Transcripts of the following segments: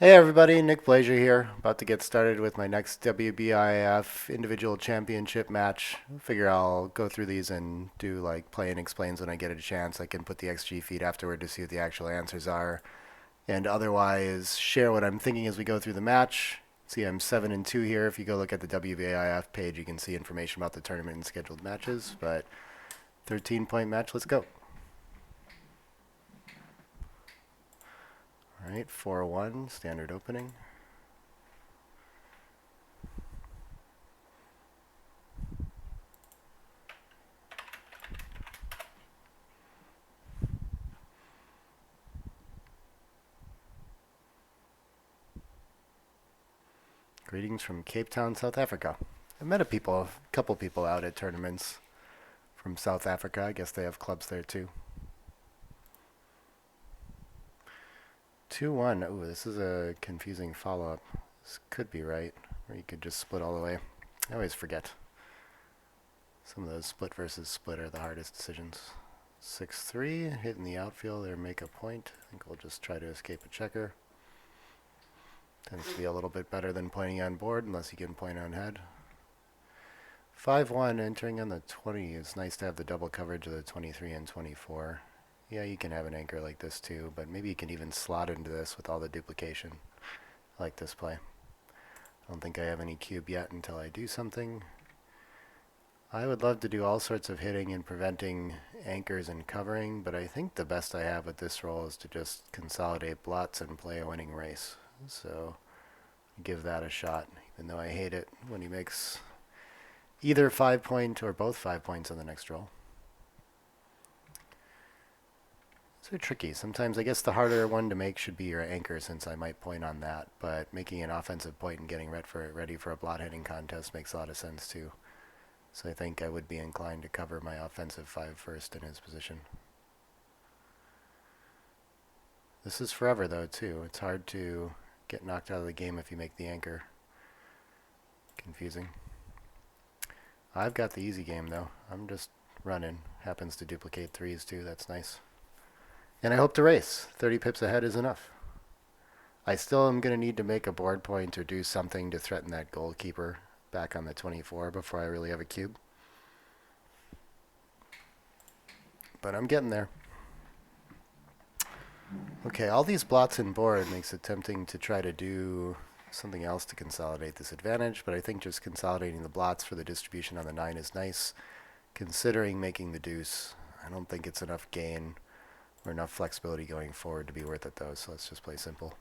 Hey everybody, Nick Blazier here. About to get started with my next WBIF individual championship match. Figure I'll go through these and do like play and explains when I get a chance. I can put the XG feed afterward to see what the actual answers are. And otherwise, share what I'm thinking as we go through the match. See, I'm 7-2 here. If you go look at the WBIF page, you can see information about the tournament and scheduled matches. But 13-point match, let's go. All right, 4-1, standard opening. Greetings from Cape Town, South Africa. I've met a couple people out at tournaments from South Africa. I guess they have clubs there too. 2-1. Ooh, this is a confusing follow-up. This could be right, or you could just split all the way. I always forget. Some of those split versus split are the hardest decisions. 6-3, hitting the outfield or make a point. I think we'll just try to escape a checker. Tends to be a little bit better than pointing on board, unless you can point on head. 5-1, entering on the 20. It's nice to have the double coverage of the 23 and 24. Yeah, you can have an anchor like this too, but maybe you can even slot into this with all the duplication. I like this play. I don't think I have any cube yet until I do something. I would love to do all sorts of hitting and preventing anchors and covering, but I think the best I have with this roll is to just consolidate blots and play a winning race. So give that a shot, even though I hate it when he makes either 5-point or both 5 points on the next roll. So tricky. Sometimes I guess the harder one to make should be your anchor, since I might point on that, but making an offensive point and getting ready for a blot hitting contest makes a lot of sense too. So I think I would be inclined to cover my offensive 5 first in his position. This is forever though too. It's hard to get knocked out of the game if you make the anchor. Confusing. I've got the easy game though. I'm just running. Happens to duplicate 3s too. That's nice. And I hope to race. 30 pips ahead is enough. I still am going to need to make a board point or do something to threaten that goalkeeper back on the 24 before I really have a cube. But I'm getting there. Okay, all these blots in board makes it tempting to try to do something else to consolidate this advantage, but I think just consolidating the blots for the distribution on the 9 is nice. Considering making the deuce, I don't think it's enough gain or enough flexibility going forward to be worth it though, so let's just play simple.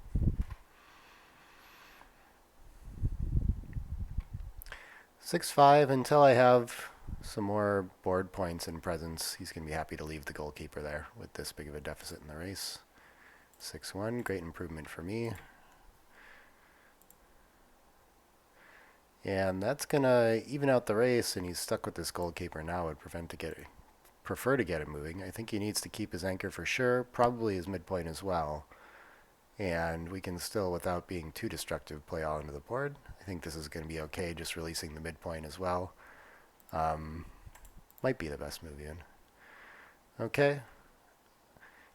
6-5 until I have some more board points and presence. He's going to be happy to leave the goalkeeper there with this big of a deficit in the race. 6-1, great improvement for me. And that's going to even out the race, and he's stuck with this goalkeeper now. Would prefer to get him moving. I think he needs to keep his anchor for sure, probably his midpoint as well. And we can still, without being too destructive, play all into the board. I think this is going to be okay, just releasing the midpoint as well. Might be the best move even. Okay.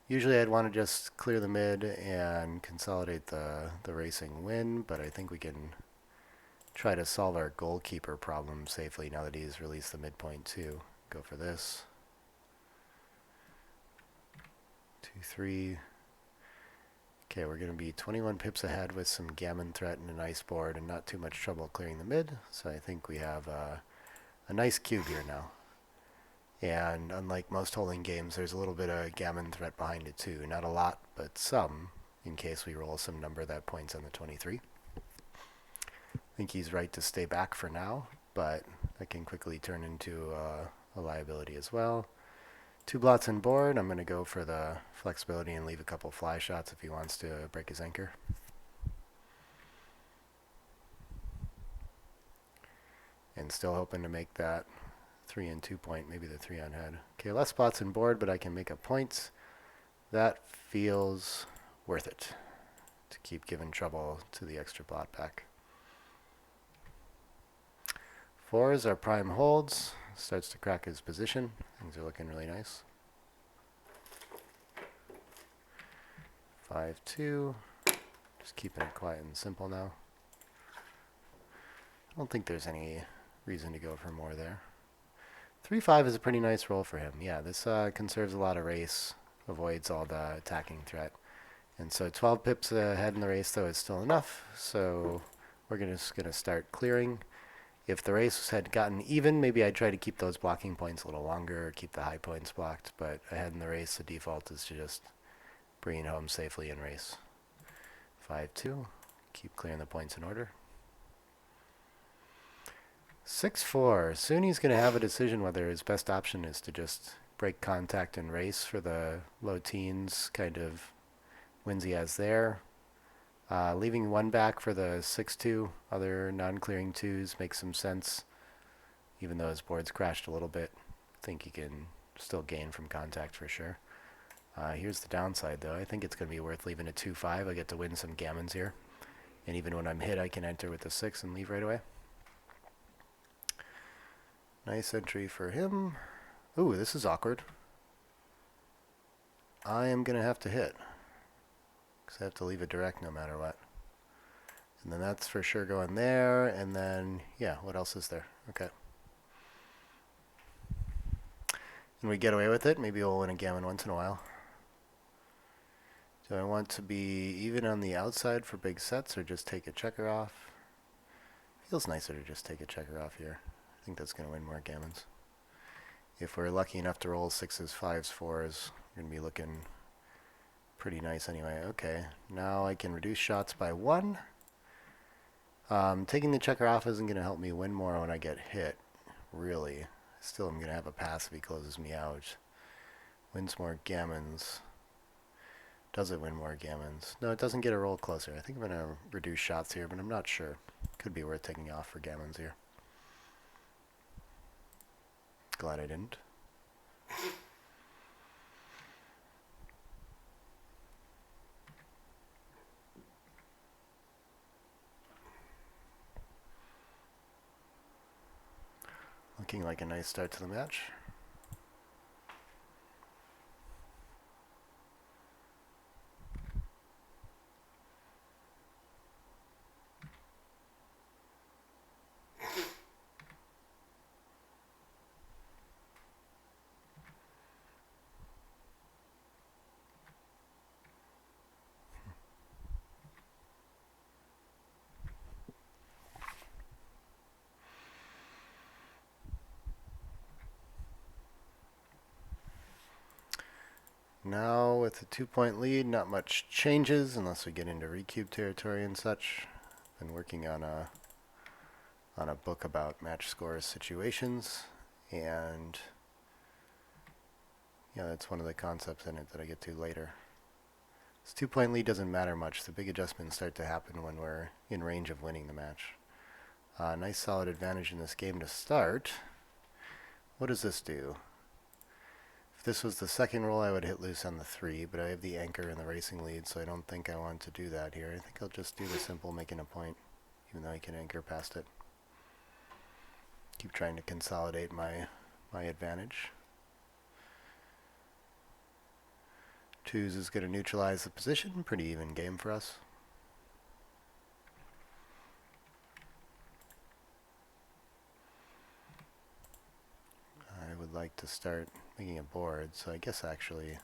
Usually I'd want to just clear the mid and consolidate the racing win, but I think we can try to solve our goalkeeper problem safely now that he's released the midpoint too. Go for this. 2-3. Okay, we're going to be 21 pips ahead with some gammon threat and a nice board and not too much trouble clearing the mid. So I think we have a nice cube here now. And unlike most holding games, there's a little bit of gammon threat behind it too. Not a lot, but some, in case we roll some number that points on the 23. I think he's right to stay back for now, but that can quickly turn into a liability as well. 2 blots on board. I'm going to go for the flexibility and leave a couple fly shots if he wants to break his anchor. And still hoping to make that 3 and 2 point, maybe the 3 on head. Okay, less blots on board, but I can make up points. That feels worth it to keep giving trouble to the extra blot back. 4s are prime holds. Starts to crack his position. Things are looking really nice. 5-2. Just keeping it quiet and simple now. I don't think there's any reason to go for more there. 3-5 is a pretty nice roll for him. Yeah, this conserves a lot of race, avoids all the attacking threat. And so 12 pips ahead in the race, though, is still enough. So we're just going to start clearing. If the race had gotten even, maybe I'd try to keep those blocking points a little longer or keep the high points blocked. But ahead in the race, the default is to just bring it home safely in race. 5-2. Keep clearing the points in order. 6-4. Soon he's going to have a decision whether his best option is to just break contact and race for the low teens kind of wins he has there. Leaving one back for the 6-2, other non-clearing twos makes some sense. Even though his board's crashed a little bit, I think he can still gain from contact for sure. Here's the downside though. I think it's going to be worth leaving a 2-5. I get to win some gammons here. And even when I'm hit, I can enter with the 6 and leave right away. Nice entry for him. Ooh, this is awkward. I am going to have to hit. Because I have to leave it direct no matter what. And then that's for sure going there. And then, yeah, what else is there? Okay. And we get away with it. Maybe we'll win a gammon once in a while. Do I want to be even on the outside for big sets or just take a checker off? Feels nicer to just take a checker off here. I think that's going to win more gammons. If we're lucky enough to roll 6s, 5s, 4s, we're going to be looking pretty nice anyway. Okay, now I can reduce shots by 1. Taking the checker off isn't going to help me win more when I get hit, really. Still, I'm going to have a pass if he closes me out. Wins more gammons. Does it win more gammons? No, it doesn't get a roll closer. I think I'm going to reduce shots here, but I'm not sure. Could be worth taking off for gammons here. Glad I didn't. Looking like a nice start to the match. Now with a 2-point lead, not much changes unless we get into recube territory and such. Been working on a book about match score situations, and yeah, that's one of the concepts in it that I get to later. This 2-point lead doesn't matter much. The big adjustments start to happen when we're in range of winning the match. Nice solid advantage in this game to start. What does this do? If this was the second roll, I would hit loose on the 3, but I have the anchor and the racing lead, so I don't think I want to do that here. I think I'll just do the simple making a point, even though I can anchor past it. Keep trying to consolidate my advantage. 2s is going to neutralize the position. Pretty even game for us. I would like to start making a board, so I guess actually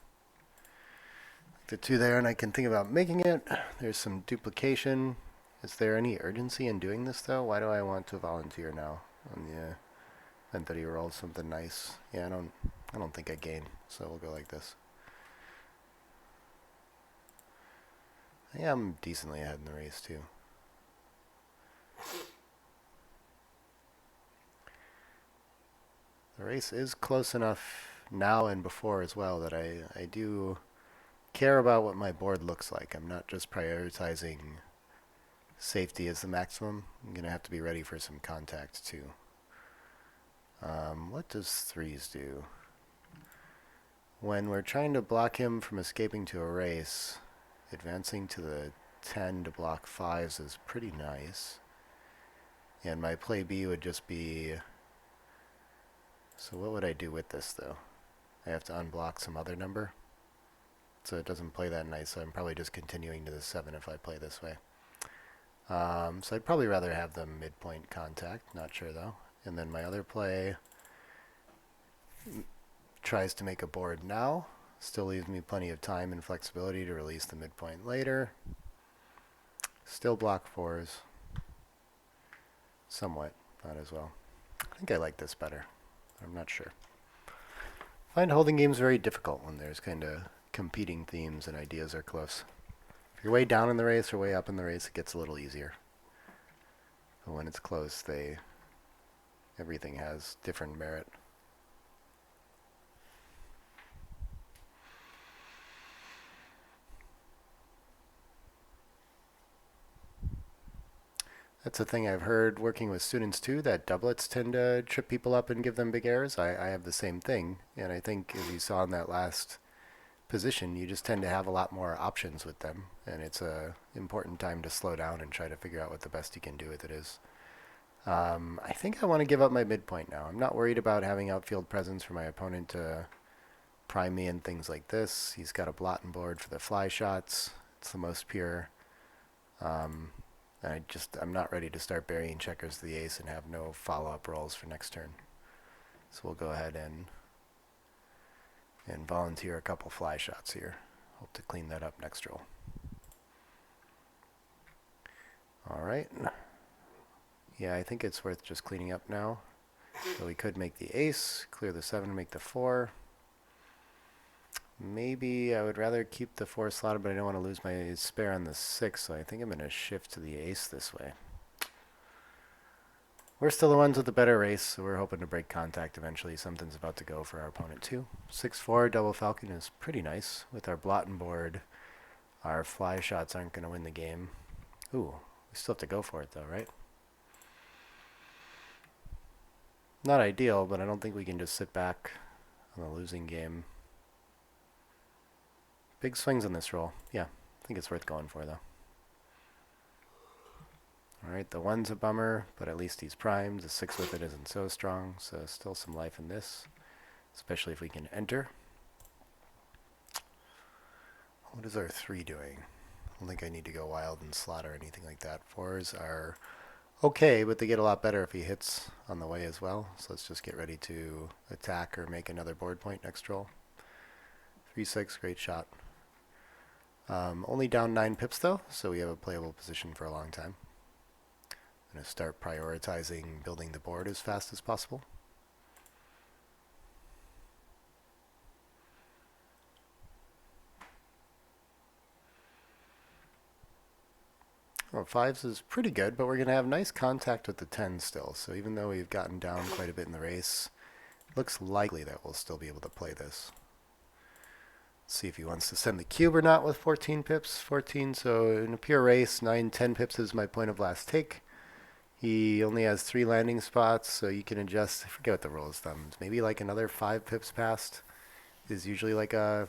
the 2 there, and I can think about making it. There's some duplication. Is there any urgency in doing this though? Why do I want to volunteer now on the event that he rolls something nice? Yeah, I don't think I gain, so we'll go like this. Yeah, I'm decently ahead in the race too. The race is close enough now and before as well that I do care about what my board looks like. I'm not just prioritizing safety as the maximum. I'm going to have to be ready for some contact too. What does 3s do? When we're trying to block him from escaping to a race, advancing to the 10 to block 5s is pretty nice. And my play B would just be... So what would I do with this though? I have to unblock some other number? so it doesn't play that nice. So I'm probably just continuing to the 7 if I play this way. So I'd probably rather have the midpoint contact. Not sure though. And then my other play tries to make a board now. Still leaves me plenty of time and flexibility to release the midpoint later. Still block 4s. Somewhat, not as well. I think I like this better. I'm not sure. I find holding games very difficult when there's kind of competing themes and ideas are close. If you're way down in the race or way up in the race, it gets a little easier. But when it's close, everything has different merit. That's a thing I've heard working with students too, that doublets tend to trip people up and give them big errors. I have the same thing, and I think as you saw in that last position, you just tend to have a lot more options with them, and it's a important time to slow down and try to figure out what the best you can do with it is. I think I want to give up my midpoint now. I'm not worried about having outfield presence for my opponent to prime me and things like this. He's got a blotting board for the fly shots. It's the most pure. I'm not ready to start burying checkers to the ace and have no follow-up rolls for next turn. So we'll go ahead and volunteer a couple fly shots here. Hope to clean that up next roll. All right. Yeah, I think it's worth just cleaning up now. So we could make the ace, clear the 7, make the 4. Maybe I would rather keep the 4 slotted, but I don't want to lose my spare on the 6, so I think I'm going to shift to the ace this way. We're still the ones with the better race, so we're hoping to break contact eventually. Something's about to go for our opponent too. 6-4 double falcon is pretty nice. With our blotting board, our fly shots aren't going to win the game. Ooh, we still have to go for it though, right? Not ideal, but I don't think we can just sit back on the losing game. Big swings on this roll. Yeah, I think it's worth going for though. Alright, the 1's a bummer, but at least he's primed. The 6 with it isn't so strong, so still some life in this, especially if we can enter. What is our 3 doing? I don't think I need to go wild and slot or anything like that. 4s are okay, but they get a lot better if he hits on the way as well. So let's just get ready to attack or make another board point next roll. 3-6, great shot. Only down 9 pips though, so we have a playable position for a long time. I'm going to start prioritizing building the board as fast as possible. Well, 5s is pretty good, but we're going to have nice contact with the 10s still. So even though we've gotten down quite a bit in the race, it looks likely that we'll still be able to play this. Let's see if he wants to send the cube or not with 14 pips. 14, so in a pure race, 9, 10 pips is my point of last take. He only has 3 landing spots, so you can adjust. I forget what the rule of thumb is. Maybe like another 5 pips past is usually like a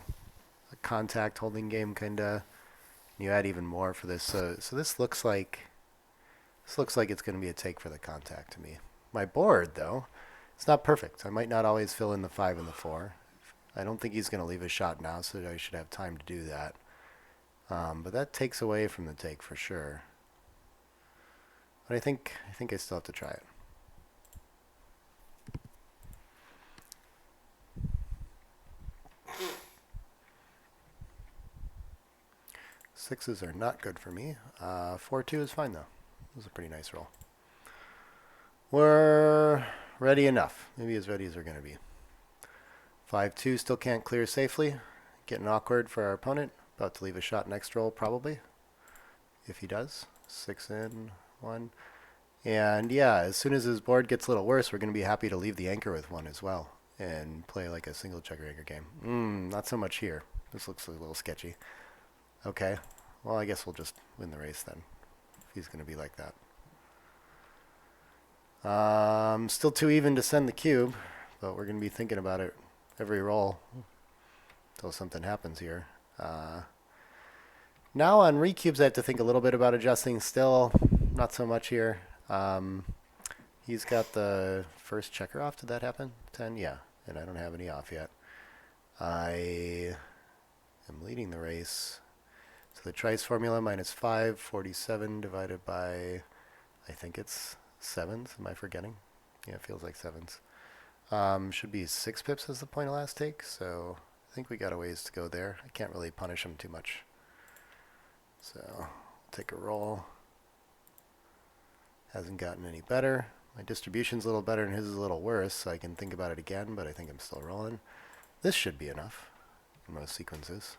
contact holding game kind of. You add even more for this. So this looks like it's going to be a take for the contact to me. My board though, it's not perfect. I might not always fill in the 5 and the 4. I don't think he's going to leave a shot now, so I should have time to do that. But that takes away from the take for sure. But I think I still have to try it. Sixes are not good for me. 4-2 is fine though. It was a pretty nice roll. We're ready enough. Maybe as ready as we're going to be. 5-2 still can't clear safely. Getting awkward for our opponent. About to leave a shot next roll probably. If he does. 6 in, 1. And yeah, as soon as his board gets a little worse, we're going to be happy to leave the anchor with 1 as well. And play like a single checker anchor game. Not so much here. This looks a little sketchy. Okay. Well, I guess we'll just win the race then. If he's going to be like that. Still too even to send the cube. But we're going to be thinking about it every roll until something happens here. Now on recubes, I have to think a little bit about adjusting still. Not so much here. He's got the first checker off. Did that happen? 10? Yeah. And I don't have any off yet. I I'm leading the race. So the Trice formula -5, 47 divided by, I think it's sevens. Am I forgetting? Yeah, it feels like sevens. Should be 6 pips as the point of last take, so I think we got a ways to go there. I can't really punish him too much. So take a roll. Hasn't gotten any better. My distribution's a little better and his is a little worse, so I can think about it again, but I think I'm still rolling. This should be enough for most sequences.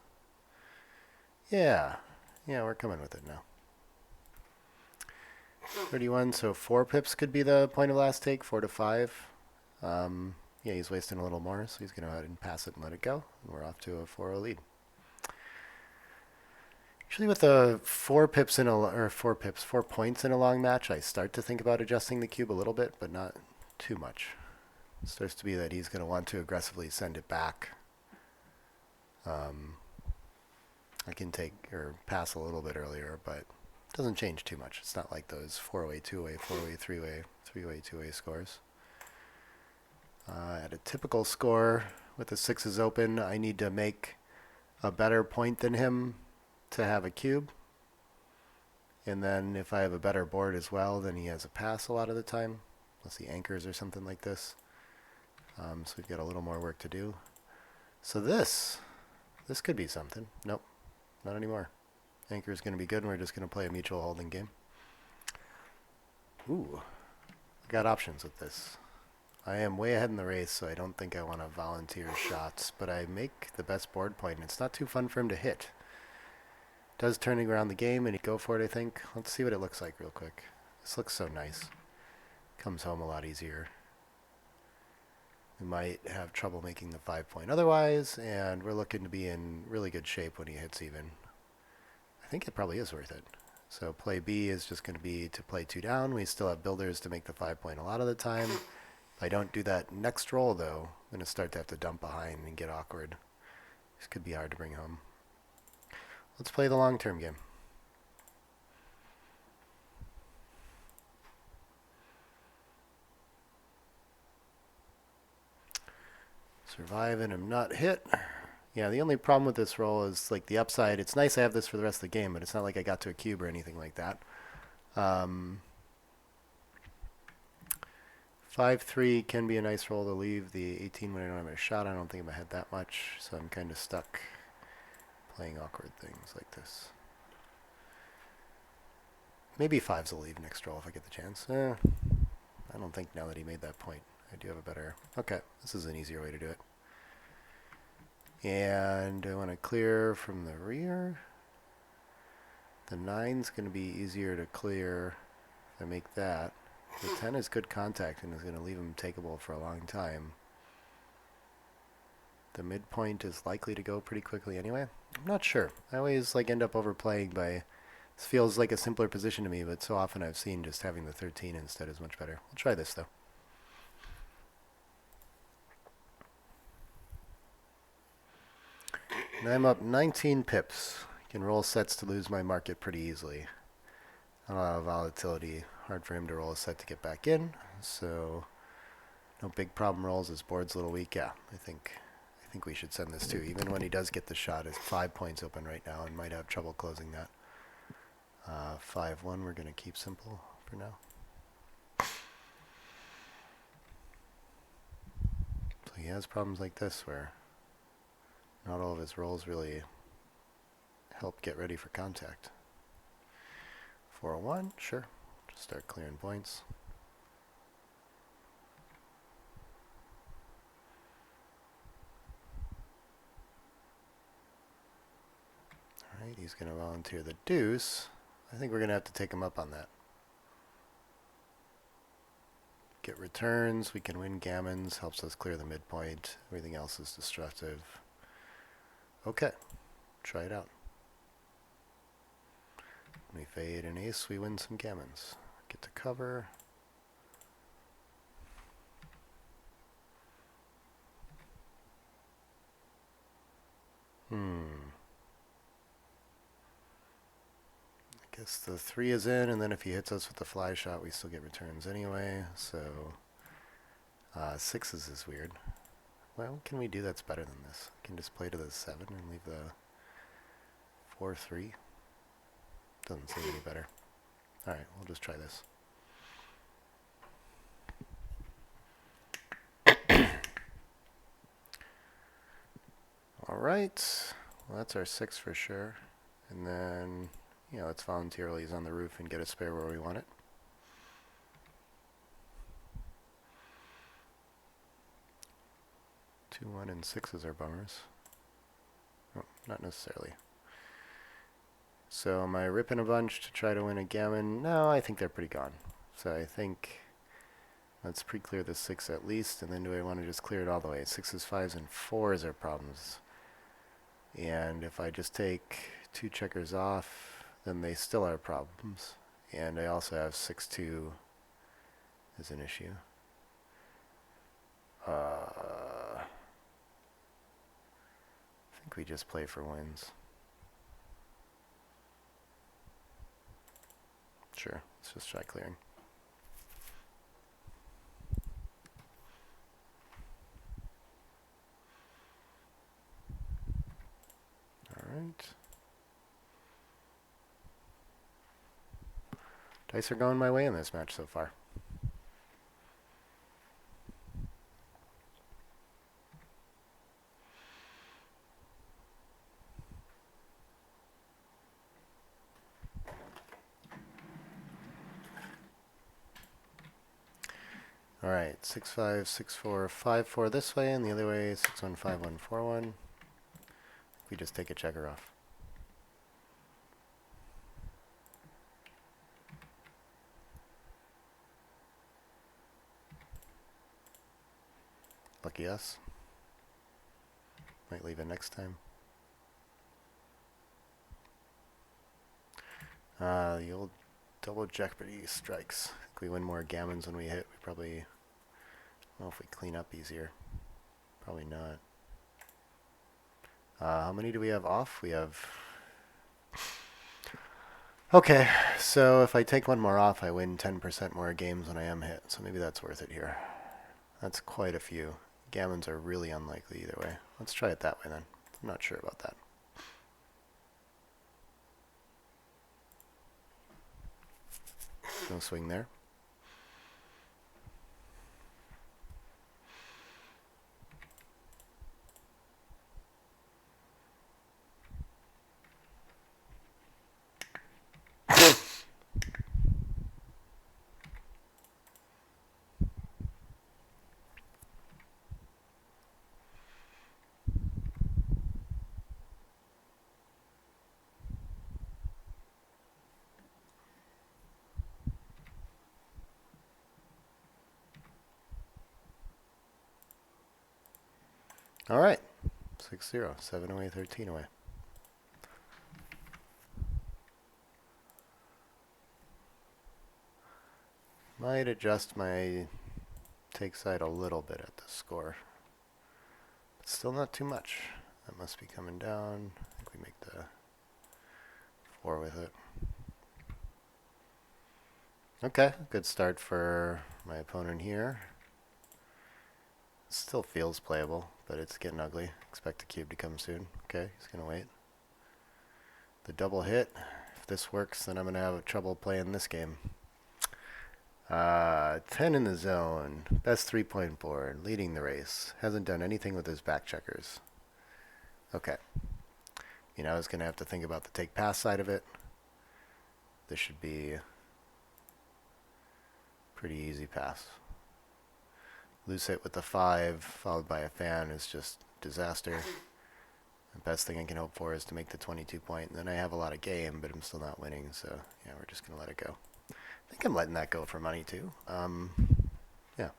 Yeah, we're coming with it now. 31, so 4 pips could be the point of last take, 4 to 5. Yeah, he's wasting a little more, so he's going to go ahead and pass it and let it go. And we're off to a 4-0 lead. Usually with the 4 points in a long match, I start to think about adjusting the cube a little bit, but not too much. It starts to be that he's going to want to aggressively send it back. I can take or pass a little bit earlier, but it doesn't change too much. It's not like those 4-way, 2-way, 4-way, 3-way, 3-way, 2-way scores. At a typical score with the 6s open, I need to make a better point than him to have a cube. And then if I have a better board as well, then he has a pass a lot of the time, unless he anchors or something like this. So we've got a little more work to do. So this could be something. Nope, not anymore. Anchor is going to be good, and we're just going to play a mutual holding game. Ooh, I got options with this. I am way ahead in the race, so I don't think I want to volunteer shots, but I make the best board point, and it's not too fun for him to hit. Does turning around the game, and he'd go for it, I think. Let's see what it looks like real quick. This looks so nice. Comes home a lot easier. We might have trouble making the 5 point otherwise, and we're looking to be in really good shape when he hits even. I think it probably is worth it. So play B is just going to be to play 2 down. We still have builders to make the 5 point a lot of the time. If I don't do that next roll, though, I'm going to start to have to dump behind and get awkward. This could be hard to bring home. Let's play the long-term game. Survive and I'm not hit. Yeah, the only problem with this roll is like the upside. It's nice I have this for the rest of the game, but it's not like I got to a cube or anything like that. 5-3 can be a nice roll to leave the 18 when I don't have a shot. I don't think I'm ahead that much, so I'm kind of stuck playing awkward things like this. Maybe 5's a leave next roll if I get the chance. I don't think now that he made that point. I do have a better... Okay, this is an easier way to do it. And I want to clear from the rear. The 9's going to be easier to clear if I make that. The 10 is good contact and is going to leave him takeable for a long time. The midpoint is likely to go pretty quickly anyway. I'm not sure. I always end up overplaying by... This feels like a simpler position to me, but so often I've seen just having the 13 instead is much better. We'll try this though. And I'm up 19 pips. I can roll sets to lose my market pretty easily. A lot of volatility. Hard for him to roll a set to get back in. So no big problem rolls. His board's a little weak. Yeah, I think we should send this too. Even when he does get the shot, his 5 points open right now and might have trouble closing that. 5-1 we're going to keep simple for now. So he has problems like this where not all of his rolls really help get ready for contact. 4-1, sure. Just start clearing points. Alright, he's going to volunteer the deuce. I think we're going to have to take him up on that. Get returns, we can win gammons, helps us clear the midpoint. Everything else is destructive. Okay, try it out. When we fade an ace, we win some gammons. Get to cover. I guess the 3 is in, and then if he hits us with the fly shot, we still get returns anyway. So 6s is weird. Well, what can we do that's better than this? We can just play to the 7 and leave the 4-3. Doesn't seem any better. All right, we'll just try this. All right. Well, that's our 6 for sure. And then, let's voluntarily use on the roof and get a spare where we want it. Two, 1, and 6s are bummers. Oh, not necessarily. So am I ripping a bunch to try to win a gammon? No, I think they're pretty gone. So I think let's pre-clear the 6 at least, and then do I want to just clear it all the way? 6s, 5s, and 4s are problems. And if I just take 2 checkers off, then they still are problems. And I also have 6-2 as an issue. I think we just play for wins. Sure, let's just try clearing. Alright. Dice are going my way in this match so far. Alright, 6-5, 6-4, 5-4 this way, and the other way 6-1, 5-1, 4-1. We just take a checker off. Lucky us. Might leave it next time. The old double jeopardy strikes. I think we win more gammons when we hit. We probably, well, if we clean up easier. Probably not. How many do we have off? We have... Okay, so if I take one more off, I win 10% more games when I am hit. So maybe that's worth it here. That's quite a few. Gammons are really unlikely either way. Let's try it that way then. I'm not sure about that. No swing there. All right, 6-0, 7 away, 13 away. Might adjust my take side a little bit at the score. But still not too much. That must be coming down. I think we make the 4 with it. Okay, good start for my opponent here. Still feels playable, but it's getting ugly. Expect the cube to come soon. Okay, he's going to wait. The double hit. If this works, then I'm going to have trouble playing this game. 10 in the zone. Best 3-point board. Leading the race. Hasn't done anything with his back checkers. Okay. I was going to have to think about the take pass side of it. This should be pretty easy pass. Loose hit with the 5 followed by a fan is just disaster. The best thing I can hope for is to make the 22 point. And then I have a lot of game, but I'm still not winning. So, yeah, we're just going to let it go. I think I'm letting that go for money, too. Yeah.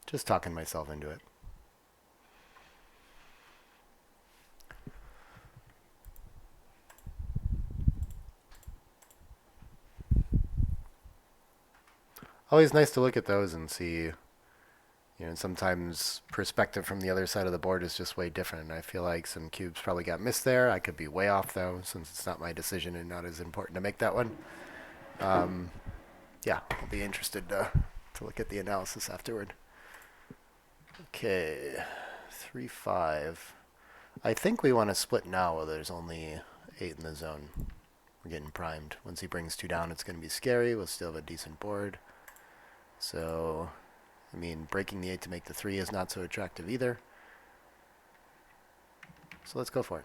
Just talking myself into it. Always nice to look at those and see, sometimes perspective from the other side of the board is just way different. I feel like some cubes probably got missed there. I could be way off, though, since it's not my decision and not as important to make that one. Yeah, I'll be interested to look at the analysis afterward. Okay, 3-5. I think we want to split now while there's only 8 in the zone. We're getting primed. Once he brings 2 down, it's going to be scary. We'll still have a decent board. So, I mean, breaking the 8 to make the 3 is not so attractive either. So let's go for it.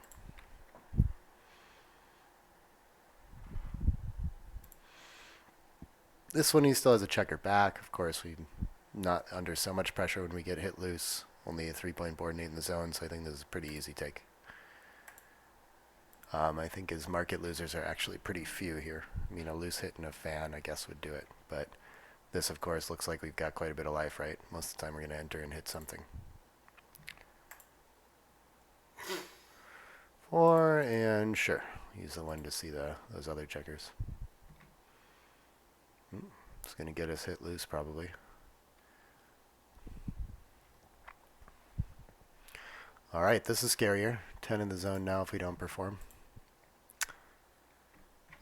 This one he still has a checker back. Of course, we're not under so much pressure when we get hit loose. Only a 3-point board and 8 in the zone, so I think this is a pretty easy take. I think his market losers are actually pretty few here. I mean, a loose hit and a fan, I guess, would do it. But this, of course, looks like we've got quite a bit of life, right? Most of the time we're going to enter and hit something. 4, and sure. Use the 1 to see those other checkers. It's going to get us hit loose, probably. All right, this is scarier. 10 in the zone now if we don't perform.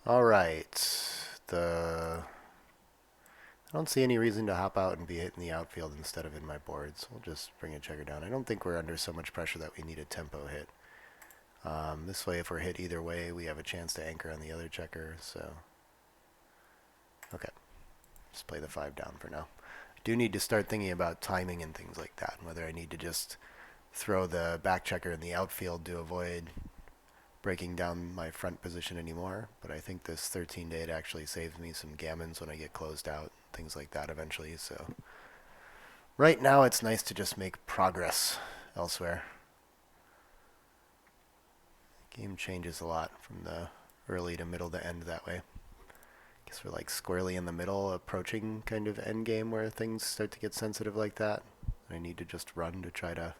All right. I don't see any reason to hop out and be hit in the outfield instead of in my boards. We'll just bring a checker down. I don't think we're under so much pressure that we need a tempo hit. This way, if we're hit either way, we have a chance to anchor on the other checker. So, okay. Just play the 5 down for now. I do need to start thinking about timing and things like that, and whether I need to just throw the back checker in the outfield to avoid breaking down my front position anymore. But I think this 13-8 actually saves me some gammons when I get closed out, things like that eventually. So right now it's nice to just make progress elsewhere. Game changes a lot from the early to middle to end that way. Guess we're like squarely in the middle, approaching kind of end game where things start to get sensitive like that. I need to just run to try to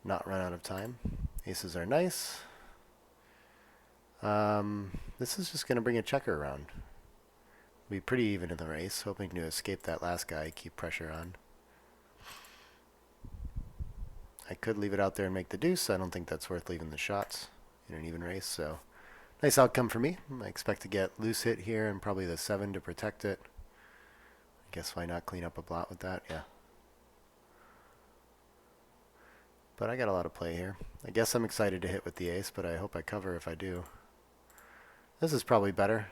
not run out of time. Aces are nice. This is just going to bring a checker around. Be pretty even in the race, hoping to escape that last guy, keep pressure on. I could leave it out there and make the deuce. I don't think that's worth leaving the shots in an even race, so nice outcome for me. I expect to get loose hit here and probably the 7 to protect it. I guess why not clean up a blot with that? Yeah. But I got a lot of play here. I guess I'm excited to hit with the ace, but I hope I cover if I do. This is probably better.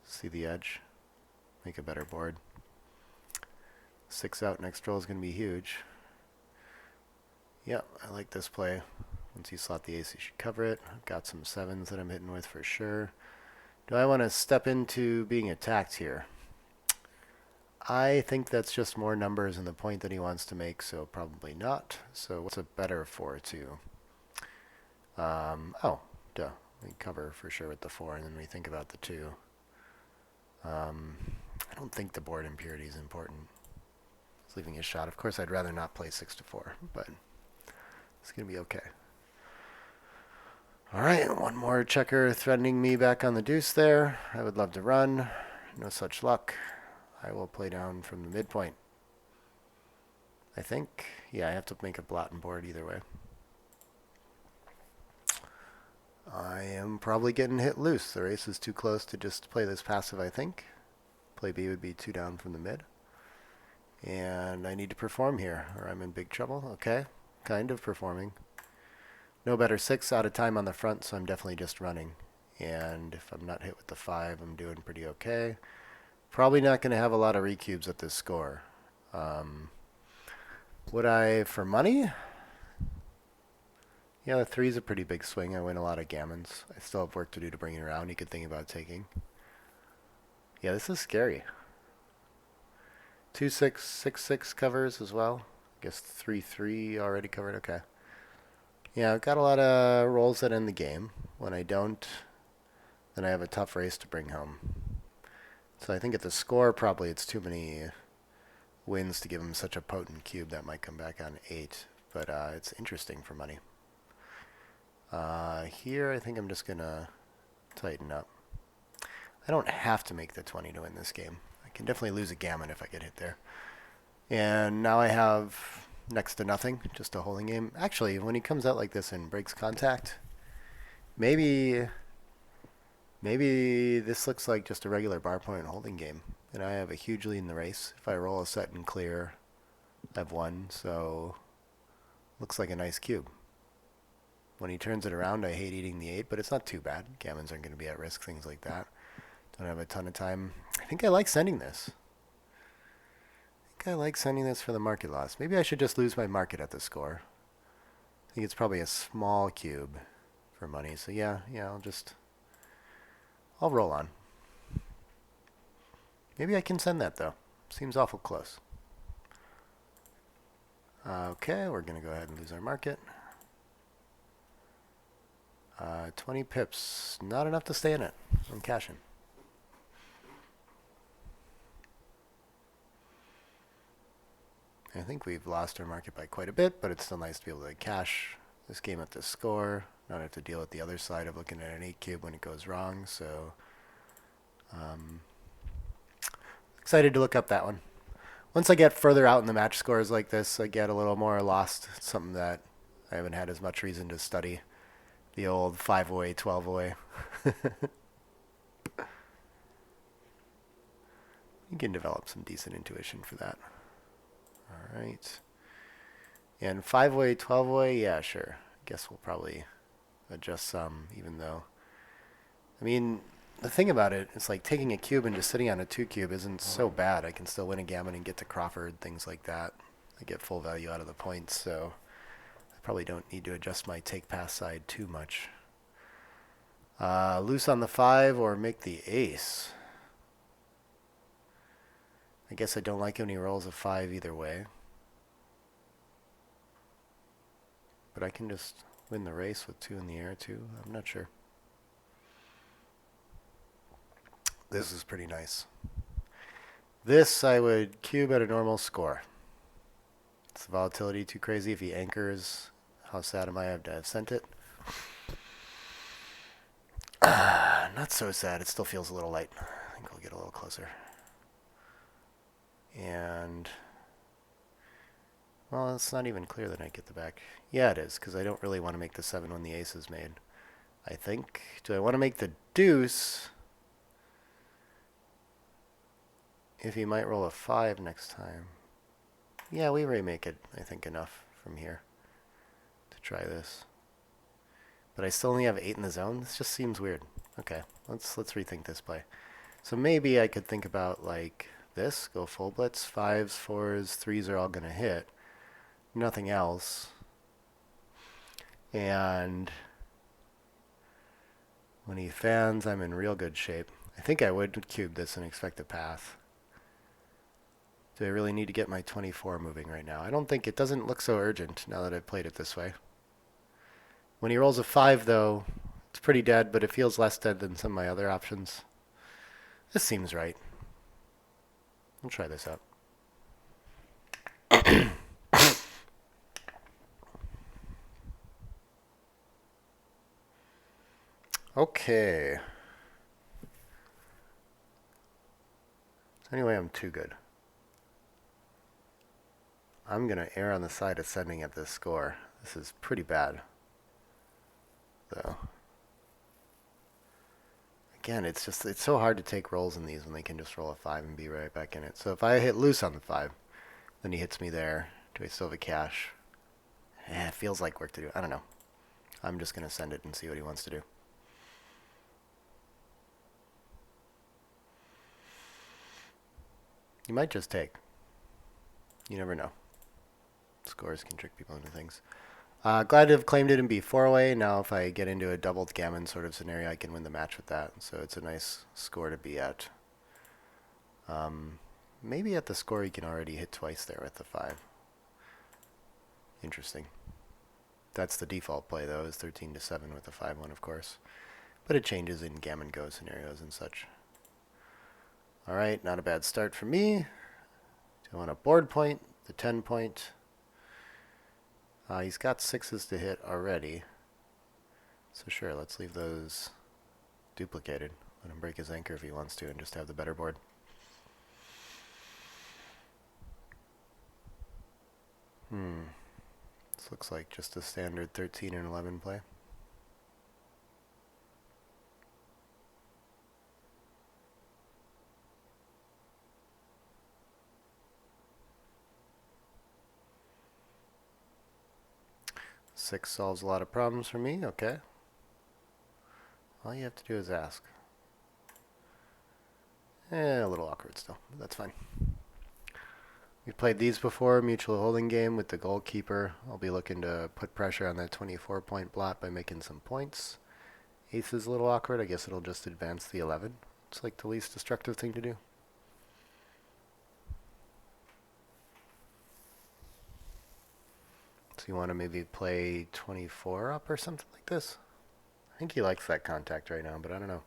See the edge. Make a better board. 6 out next roll is going to be huge. Yep, I like this play. Once you slot the ace, you should cover it. I've got some 7s that I'm hitting with for sure. Do I want to step into being attacked here? I think that's just more numbers and the point that he wants to make, so probably not. So what's a better 4-2? Oh, duh. We cover for sure with the 4, and then we think about the 2. I don't think the board impurity is important. It's leaving a shot. Of course, I'd rather not play 6-4, but it's going to be okay. All right, one more checker threatening me back on the deuce there. I would love to run. No such luck. I will play down from the midpoint. I think. Yeah, I have to make a blot and board either way. I am probably getting hit loose. The race is too close to just play this passive, I think. Play B would be 2 down from the mid. And I need to perform here, or I'm in big trouble. Okay, kind of performing. No better 6 out of time on the front, so I'm definitely just running. And if I'm not hit with the 5, I'm doing pretty okay. Probably not going to have a lot of recubes at this score. Would I, for money? Yeah, the 3 is a pretty big swing. I win a lot of gammons. I still have work to do to bring it around. You could think about taking. Yeah, this is scary. 2-6, 6-6 covers as well. I guess 3-3 already covered. Okay. Yeah, I've got a lot of rolls that end the game. When I don't, then I have a tough race to bring home. So I think at the score, probably it's too many wins to give him such a potent cube that might come back on 8. But it's interesting for money. Here, I think I'm just going to tighten up. I don't have to make the 20 to win this game. I can definitely lose a gammon if I get hit there. And now I have next to nothing, just a holding game. Actually, when he comes out like this and breaks contact, maybe this looks like just a regular bar point holding game. And I have a huge lead in the race. If I roll a set and clear, I've won. So Looks like a nice cube. When he turns it around, I hate eating the 8, but it's not too bad. Gammons aren't going to be at risk, things like that. Don't have a ton of time. I think I like sending this. I like sending this for the market loss. Maybe I should just lose my market at the score. I think it's probably a small cube for money. So yeah, I'll roll on. Maybe I can send that though. Seems awful close. Okay, we're going to go ahead and lose our market. 20 pips. Not enough to stay in it. I'm cashing. I think we've lost our market by quite a bit, but it's still nice to be able to cash this game at the score. Not have to deal with the other side of looking at an 8 cube when it goes wrong. So excited to look up that one. Once I get further out in the match scores like this, I get a little more lost. It's something that I haven't had as much reason to study. The old 5-away, 12-away. You can develop some decent intuition for that. All right. And 5-way, 12-way, yeah, sure. Guess we'll probably adjust some, even though... I mean, the thing about it, it's like taking a cube and just sitting on a 2 cube isn't so bad. I can still win a gammon and get to Crawford, things like that. I get full value out of the points, so I probably don't need to adjust my take-pass side too much. Loose on the 5 or make the ace. I guess I don't like when he rolls a 5 either way. But I can just win the race with 2 in the air too. I'm not sure. This is pretty nice. This I would cube at a normal score. Is the volatility too crazy? If he anchors, how sad am I to have sent it? Not so sad. It still feels a little light. I think we'll get a little closer. And... well, it's not even clear that I get the back. Yeah, it is, because I don't really want to make the 7 when the ace is made. I think. Do I want to make the deuce? If he might roll a 5 next time. Yeah, we remake it, I think, enough from here to try this. But I still only have 8 in the zone? This just seems weird. Okay, let's rethink this play. So maybe I could think about, like, this. Go full blitz. 5s, 4s, 3s are all going to hit. Nothing else. And when he fans, I'm in real good shape. I think I would cube this and expect a path. Do I really need to get my 24 moving right now? I don't think it doesn't look so urgent now that I've played it this way. When he rolls a 5, though, it's pretty dead, but it feels less dead than some of my other options. This seems right. We'll try this out. Okay. Anyway, I'm too good. I'm going to err on the side of sending at this score. This is pretty bad, though. Again, it's so hard to take rolls in these when they can just roll a 5 and be right back in it. So if I hit loose on the 5, then he hits me there. Do I still have a cash? It feels like work to do. I don't know. I'm just going to send it and see what he wants to do. You might just take. You never know. Scores can trick people into things. Glad to have claimed it and be 4-away. Now if I get into a doubled gammon sort of scenario, I can win the match with that. So it's a nice score to be at. Maybe at the score you can already hit twice there with the 5. Interesting. That's the default play though, is 13 to 7 with the 5-1 of course. But it changes in gammon go scenarios and such. Alright, not a bad start for me. Do I want a board point? The 10 point. He's got 6s to hit already. So sure, let's leave those duplicated. Let him break his anchor if he wants to and just have the better board. This looks like just a standard 13 and 11 play. 6 solves a lot of problems for me. Okay. All you have to do is ask. A little awkward still, but that's fine. We've played these before, mutual holding game with the goalkeeper. I'll be looking to put pressure on that 24-point blot by making some points. Ace is a little awkward. I guess it'll just advance the 11. It's like the least destructive thing to do. So you want to maybe play 24 up or something like this? I think he likes that contact right now, but I don't know.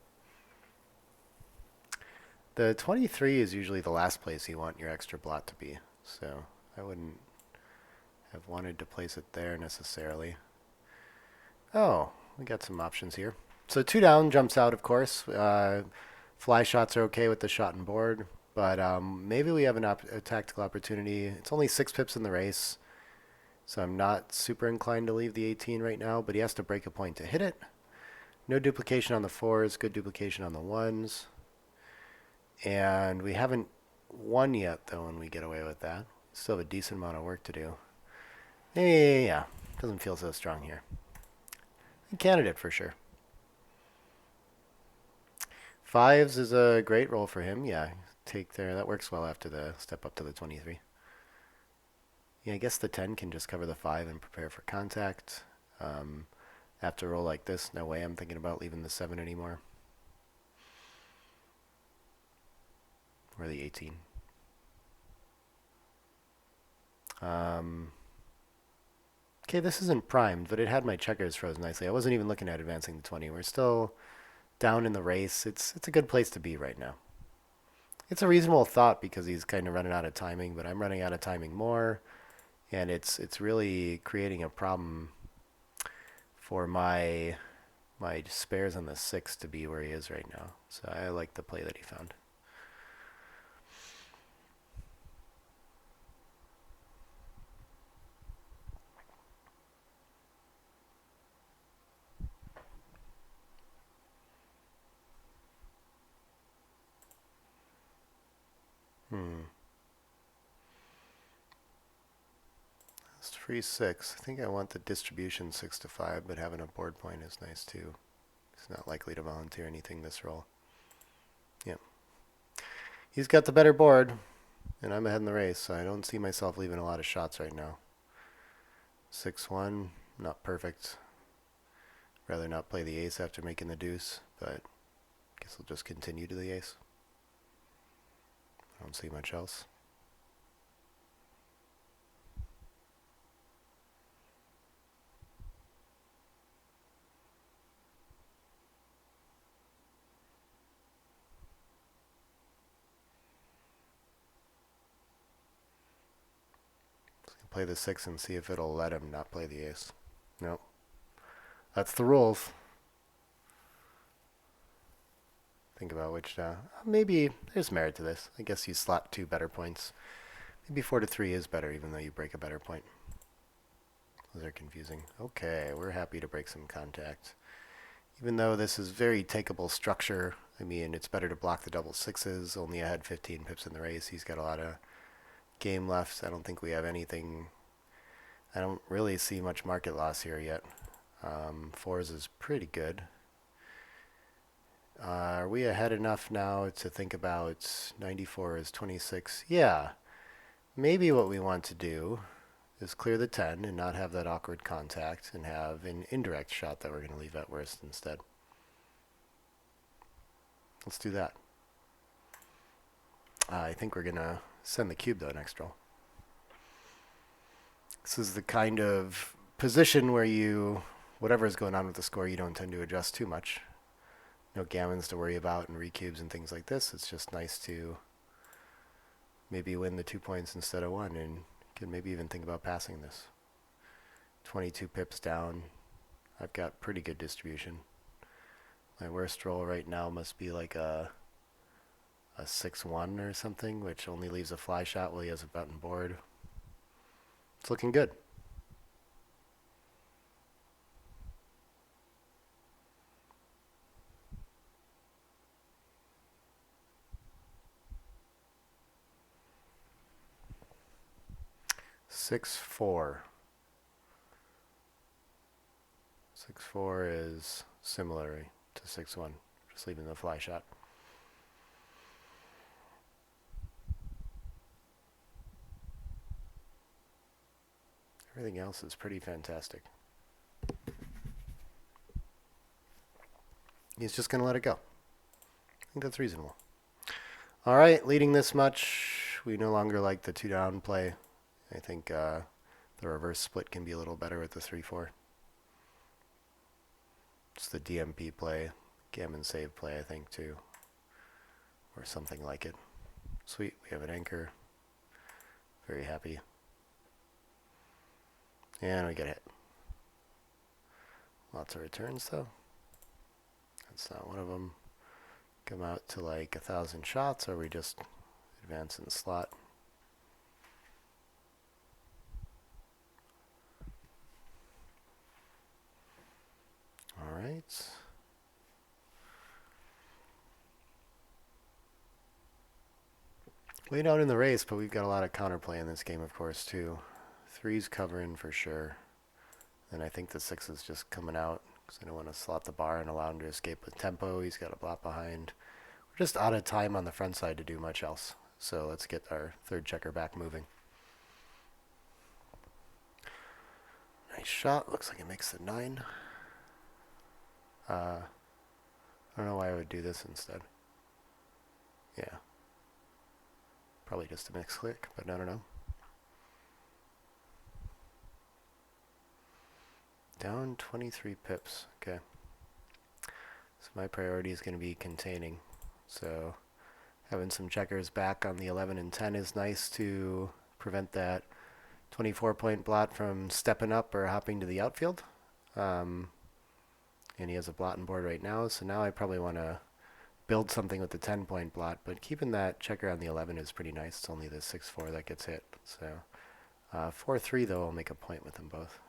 The 23 is usually the last place you want your extra blot to be, so I wouldn't have wanted to place it there necessarily. Oh, we got some options here. So 2 down jumps out, of course. Fly shots are okay with the shot and board, but maybe we have a tactical opportunity. It's only 6 pips in the race, so I'm not super inclined to leave the 18 right now, but he has to break a point to hit it. No duplication on the 4s, good duplication on the 1s. And we haven't won yet, though, when we get away with that. Still have a decent amount of work to do. Yeah, doesn't feel so strong here. A candidate for sure. 5s is a great roll for him. Yeah, take there. That works well after the step up to the 23. Yeah, I guess the 10 can just cover the 5 and prepare for contact. After a roll like this, no way I'm thinking about leaving the 7 anymore. Or the 18. Okay, this isn't primed, but it had my checkers froze nicely. I wasn't even looking at advancing the 20. We're still down in the race. It's a good place to be right now. It's a reasonable thought because he's kind of running out of timing, but I'm running out of timing more, and it's really creating a problem for my spares on the 6 to be where he is right now. So I like the play that he found. It's free 6. I think I want the distribution 6 to 5, but having a board point is nice too. He's not likely to volunteer anything this roll. Yep. He's got the better board, and I'm ahead in the race, so I don't see myself leaving a lot of shots right now. 6-1, not perfect. Rather not play the ace after making the deuce, but guess I'll just continue to the ace. I don't see much else. Play the 6 and see if it'll let him not play the ace. Nope. That's the rules. Think about which, maybe there's merit to this. I guess you slot 2 better points. Maybe 4 to 3 is better even though you break a better point. Those are confusing. Okay, we're happy to break some contact. Even though this is very takeable structure, I mean, it's better to block the double 6s. Only I had 15 pips in the race. He's got a lot of game left. I don't think we have anything. I don't really see much market loss here yet. 4s is pretty good. Are we ahead enough now to think about 94 is 26? Yeah. Maybe what we want to do is clear the 10 and not have that awkward contact and have an indirect shot that we're going to leave at worst instead. Let's do that. I think we're going to send the cube though next roll. This is the kind of position where you, whatever is going on with the score, you don't tend to adjust too much. No gammons to worry about and recubes and things like this. It's just nice to maybe win the 2 points instead of 1 and can maybe even think about passing this. 22 pips down. I've got pretty good distribution. My worst roll right now must be like a 6-1 or something, which only leaves a fly shot while he has a button board. It's looking good. Six, 4. 6-4 is similar to 6-1, just leaving the fly shot. Everything else is pretty fantastic. He's just going to let it go. I think that's reasonable. All right, leading this much, we no longer like the 2-down play. I think the reverse split can be a little better with the 3-4. It's the DMP play, gammon save play, I think, too. Or something like it. Sweet, we have an anchor. Very happy. And we get hit. Lots of returns, though. That's not one of them. Come out to like 1,000 shots, or we just advance in the slot. All right. Way down in the race, but we've got a lot of counterplay in this game, of course, too. 3's covering for sure. And I think the 6 is just coming out because I don't want to slot the bar and allow him to escape with tempo. He's got a blot behind. We're just out of time on the front side to do much else. So let's get our third checker back moving. Nice shot. Looks like it makes the 9. I don't know why I would do this instead. Yeah. Probably just a mix click, but I don't know. Down 23 pips. Okay. So my priority is going to be containing. So having some checkers back on the 11 and 10 is nice to prevent that 24-point blot from stepping up or hopping to the outfield. And he has a blotting board right now, so now I probably want to build something with the 10-point blot, but keeping that checker on the 11 is pretty nice. It's only the 6-4 that gets hit. So 4-3, though, I'll make a point with them both.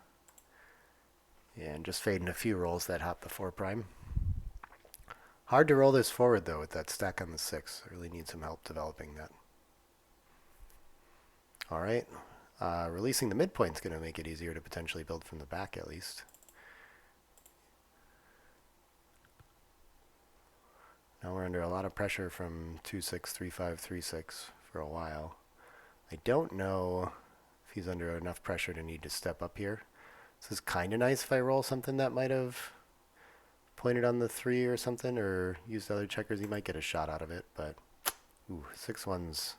Yeah, and just fading a few rolls that hop the 4 prime. Hard to roll this forward, though, with that stack on the 6. I really need some help developing that. All right. Releasing the midpoint is going to make it easier to potentially build from the back, at least. Now we're under a lot of pressure from 2-6, 3-5, 3-6 for a while. I don't know if he's under enough pressure to need to step up here. This is kind of nice if I roll something that might have pointed on the 3 or something, or used other checkers. He might get a shot out of it, but 6-1's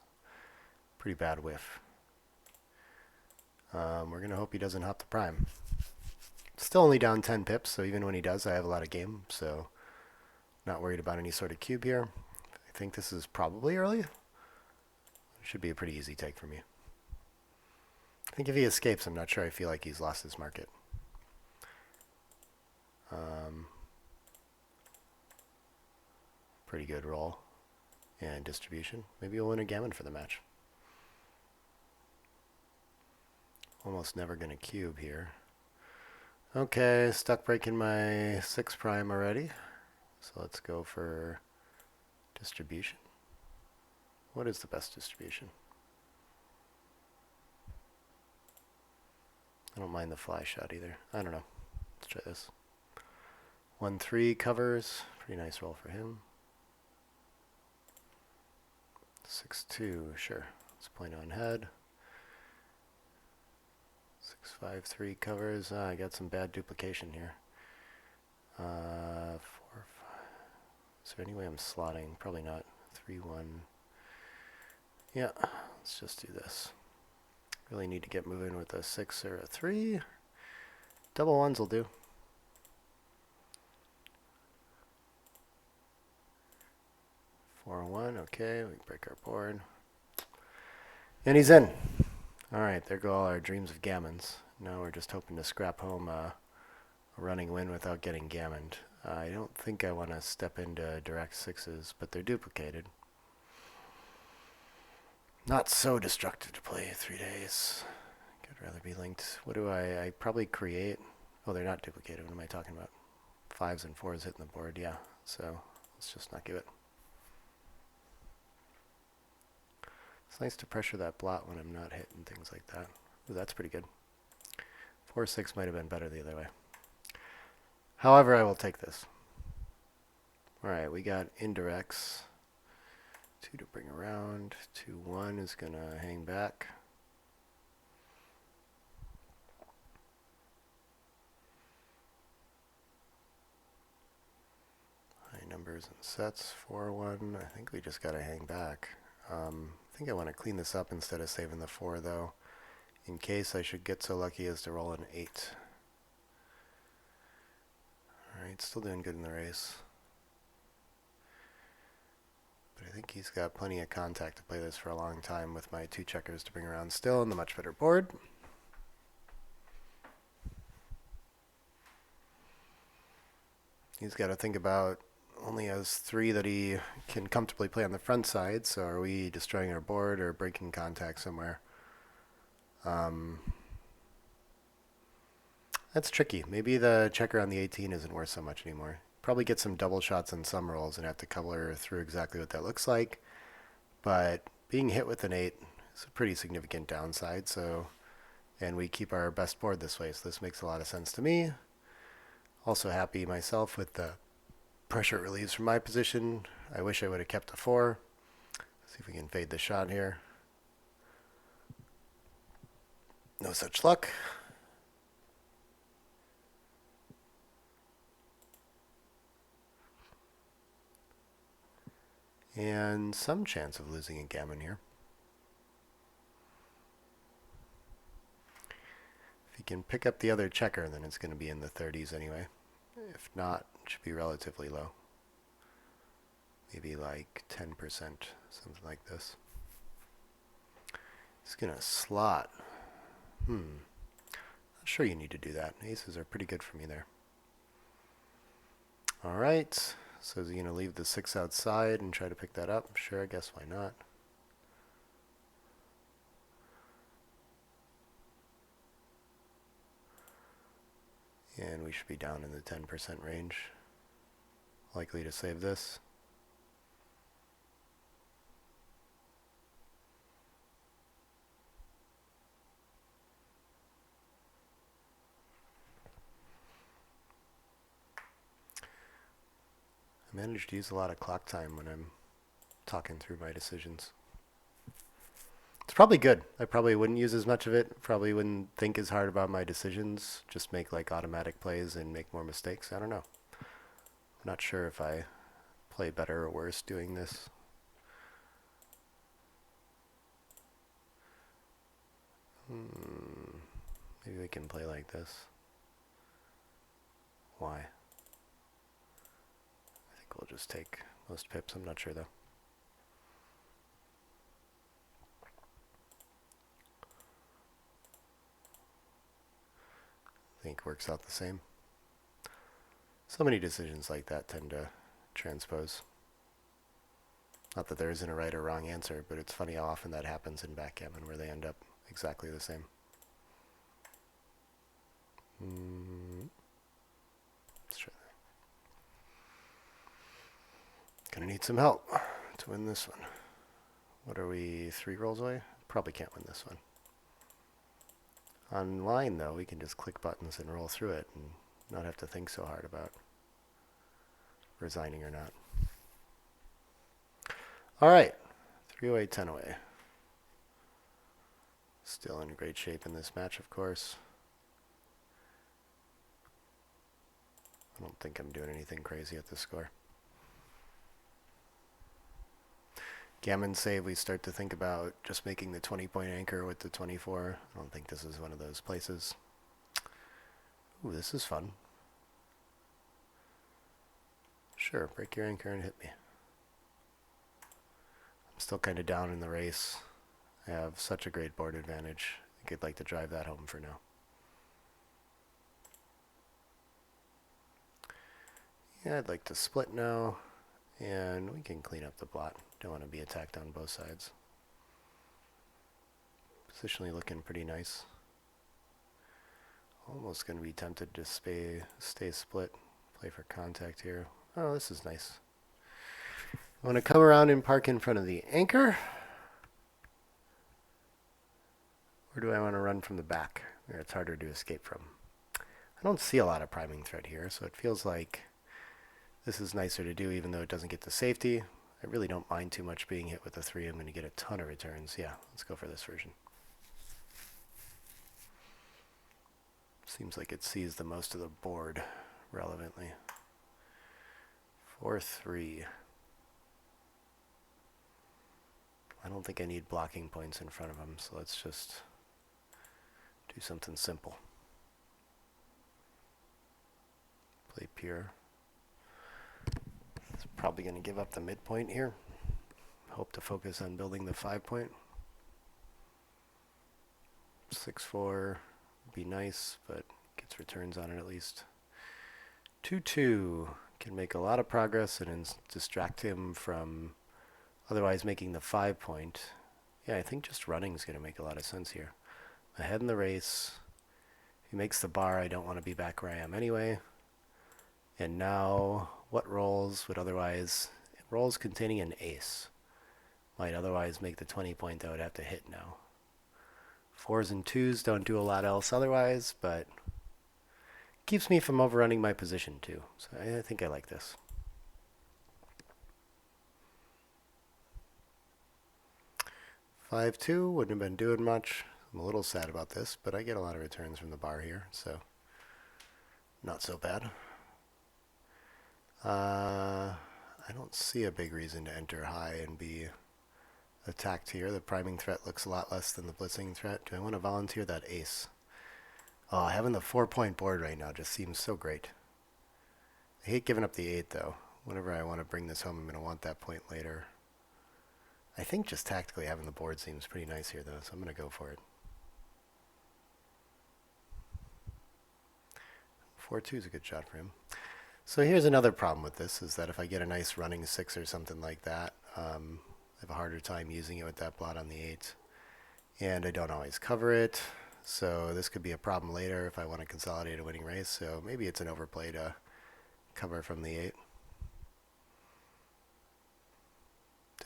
pretty bad whiff. We're going to hope he doesn't hop the prime. Still only down 10 pips, so even when he does, I have a lot of game, so not worried about any sort of cube here. I think this is probably early. Should be a pretty easy take for me. I think if he escapes, I'm not sure I feel like he's lost his market. Pretty good roll and distribution. Maybe we'll win a gammon for the match. Almost never going to cube here. Okay, stuck breaking my 6 prime already. So let's go for distribution. What is the best distribution? I don't mind the fly shot either. I don't know. Let's try this. 1-3 covers. Pretty nice roll for him. 6-2, sure. Let's point on head. 6-5-3 covers. I got some bad duplication here. 4-5. Is there any way I'm slotting? Probably not. 3-1. Yeah, let's just do this. Really need to get moving with a 6 or a 3. Double ones will do. Four and 1, okay, we break our board. And he's in. Alright, there go all our dreams of gammons. Now we're just hoping to scrap home a running win without getting gammoned. I don't think I want to step into direct 6s, but they're duplicated. Not so destructive to play 3 days. Could rather be linked. What do I probably create? Oh, they're not duplicated. What am I talking about? 5s and 4s hitting the board, yeah. So let's just not give it. It's nice to pressure that blot when I'm not hitting things like that. Ooh, that's pretty good. 4-6 might have been better the other way. However, I will take this. All right, we got indirects. 2 to bring around. 2-1 is going to hang back. High numbers and sets. 4-1. I think we just got to hang back. I think I want to clean this up instead of saving the 4, though, in case I should get so lucky as to roll an 8. All right, still doing good in the race. But I think he's got plenty of contact to play this for a long time with my 2 checkers to bring around still and the much better board. He's got to think about only has 3 that he can comfortably play on the front side, so are we destroying our board or breaking contact somewhere? That's tricky. Maybe the checker on the 18 isn't worth so much anymore. Probably get some double shots on some rolls and have to color through exactly what that looks like. But being hit with an 8 is a pretty significant downside, so, and we keep our best board this way, so this makes a lot of sense to me. Also happy myself with the pressure it relieves from my position. I wish I would have kept a 4. See if we can fade the shot here. No such luck. And some chance of losing a gammon here. If you can pick up the other checker, then it's going to be in the 30s anyway. If not, it should be relatively low. Maybe like 10%, something like this. He's going to slot. Not sure you need to do that. Aces are pretty good for me there. All right. So is he going to leave the 6 outside and try to pick that up? Sure, I guess why not. And we should be down in the 10% range. Likely to save this. I managed to use a lot of clock time when I'm talking through my decisions. It's probably good. I probably wouldn't use as much of it. Probably wouldn't think as hard about my decisions. Just make like automatic plays and make more mistakes. I don't know. I'm not sure if I play better or worse doing this. Maybe we can play like this. Why? I think we'll just take most pips. I'm not sure though. I think works out the same. So many decisions like that tend to transpose. Not that there isn't a right or wrong answer, but it's funny how often that happens in backgammon where they end up exactly the same. Let's try that. Gonna need some help to win this one. What are we, 3 rolls away? Probably can't win this one. Online, though, we can just click buttons and roll through it and not have to think so hard about resigning or not. All right, 3 away, 10 away. Still in great shape in this match, of course. I don't think I'm doing anything crazy at this score. Gammon save, we start to think about just making the 20-point anchor with the 24. I don't think this is one of those places. Ooh, this is fun. Sure, break your anchor and hit me. I'm still kind of down in the race. I have such a great board advantage. I think I'd like to drive that home for now. Yeah, I'd like to split now, and we can clean up the blot. Don't want to be attacked on both sides. Positionally looking pretty nice. Almost going to be tempted to stay split, play for contact here. Oh, this is nice. I want to come around and park in front of the anchor. Or do I want to run from the back, where it's harder to escape from? don't see a lot of priming threat here, so it feels like this is nicer to do even though it doesn't get the safety. I really don't mind too much being hit with a 3. I'm going to get a ton of returns. Yeah, let's go for this version. Seems like it sees the most of the board relevantly. 4-3. I don't think I need blocking points in front of him, so let's just do something simple. Play pure. It's probably going to give up the midpoint here. Hope to focus on building the 5 point. 6-4 would be nice, but gets returns on it at least. 2-2 can make a lot of progress and distract him from otherwise making the 5 point. Yeah, I think just running is going to make a lot of sense here. Ahead in the race. If he makes the bar, I don't want to be back where I am anyway. And now, what rolls would otherwise... Rolls containing an ace might otherwise make the 20 point that I would have to hit now. 4s and 2s don't do a lot else otherwise, but keeps me from overrunning my position too. So I think I like this. (5-2) wouldn't have been doing much. I'm a little sad about this, but I get a lot of returns from the bar here, so not so bad. I don't see a big reason to enter high and be attacked here. The priming threat looks a lot less than the blitzing threat. Do I want to volunteer that ace? Oh, having the 4 point board right now just seems so great. I hate giving up the 8 though. Whenever I want to bring this home, I'm going to want that point later. I think just tactically having the board seems pretty nice here though, so I'm going to go for it. 4-2 is a good shot for him. So here's another problem with this, is that if I get a nice running 6 or something like that, I have a harder time using it with that blot on the 8. And I don't always cover it, so this could be a problem later if I want to consolidate a winning race, so maybe it's an overplay to cover from the 8.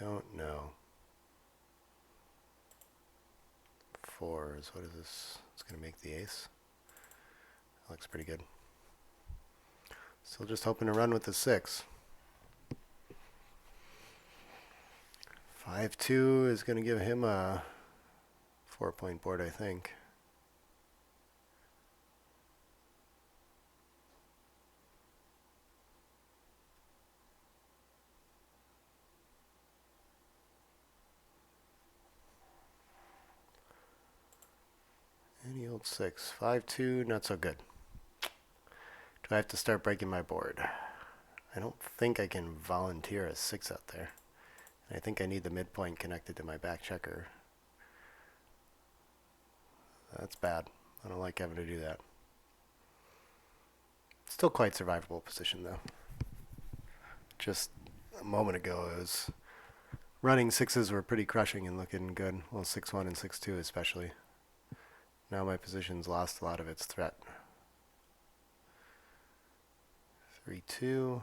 Don't know. 4s, what is this? It's going to make the ace. That looks pretty good. Still just hoping to run with the 6. 5-2 is going to give him a 4 point board, I think. Any old 6. 5-2, not so good. Do I have to start breaking my board? I don't think I can volunteer a 6 out there. I think I need the midpoint connected to my back checker. That's bad. I don't like having to do that. Still quite survivable position though. Just a moment ago it was running 6s were pretty crushing and looking good. Well, 6-1 and 6-2 especially. Now my position's lost a lot of its threat. 3-2.